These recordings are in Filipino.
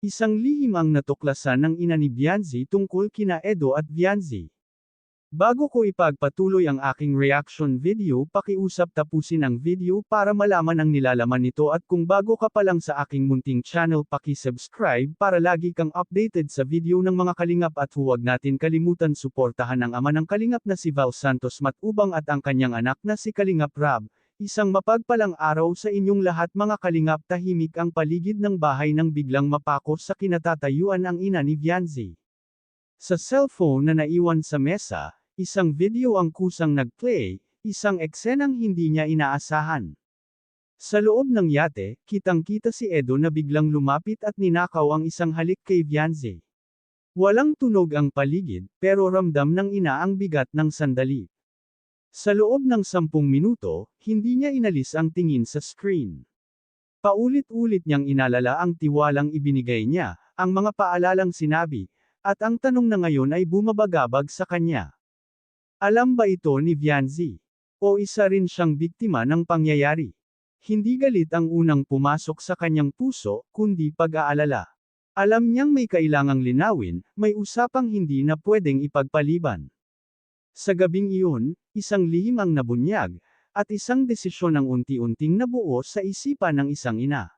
Isang lihim ang natuklasan ng ina ni Vianzi tungkol kina Edo at Vianzi. Bago ko ipagpatuloy ang aking reaction video, pakiusap tapusin ang video para malaman ang nilalaman nito at kung bago ka pa lang sa aking munting channel paki-subscribe para lagi kang updated sa video ng mga kalingap at huwag natin kalimutan suportahan ang ama ng kalingap na si Val Santos Matubang at ang kanyang anak na si Kalingap Rab. Isang mapagpalang araw sa inyong lahat mga kalingap. Tahimik ang paligid ng bahay nang biglang mapako sa kinatatayuan ang ina ni Vianzi. Sa cellphone na naiwan sa mesa, isang video ang kusang nag-play, isang eksenang hindi niya inaasahan. Sa loob ng yate, kitang-kita si Edo na biglang lumapit at ninakaw ang isang halik kay Vianzi. Walang tunog ang paligid, pero ramdam ng ina ang bigat ng sandali. Sa loob ng 10 minuto, hindi niya inalis ang tingin sa screen. Paulit-ulit niyang inalala ang tiwalang ibinigay niya, ang mga paalalang sinabi, at ang tanong na ngayon ay bumabagabag sa kanya. Alam ba ito ni Vianzi? O isa rin siyang biktima ng pangyayari? Hindi galit ang unang pumasok sa kanyang puso, kundi pag-aalala. Alam niyang may kailangang linawin, may usapang hindi na pwedeng ipagpaliban. Sa gabing iyon, isang lihim ang nabunyag, at isang desisyon ang unti-unting nabuo sa isipan ng isang ina.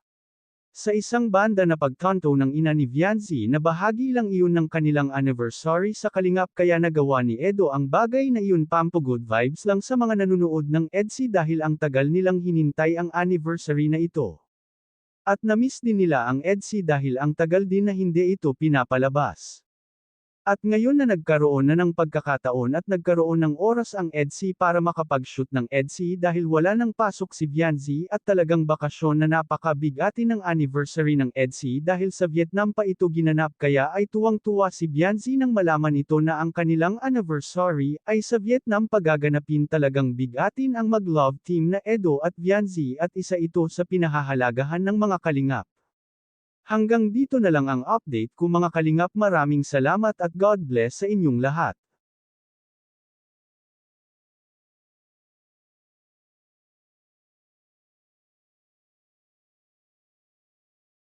Sa isang banda na pagkanto ng ina ni Vianzi na bahagi lang iyon ng kanilang anniversary sa kalingap kaya nagawa ni Edo ang bagay na iyon pampagood vibes lang sa mga nanunood ng EDC dahil ang tagal nilang hinintay ang anniversary na ito. At namiss din nila ang EDC dahil ang tagal din na hindi ito pinapalabas. At ngayon na nagkaroon na ng pagkakataon at nagkaroon ng oras ang EDC para makapag-shoot ng EDC dahil wala nang pasok si Vianzi at talagang bakasyon na napakabigati ng anniversary ng EDC dahil sa Vietnam pa ito ginanap kaya ay tuwang-tuwa si Vianzi nang malaman ito na ang kanilang anniversary ay sa Vietnam pagaganapin. Talagang bigatin ang mag-love team na Edo at Vianzi at isa ito sa pinahahalagahan ng mga kalingap. Hanggang dito na lang ang update ko mga kalingap. Maraming salamat at God bless sa inyong lahat.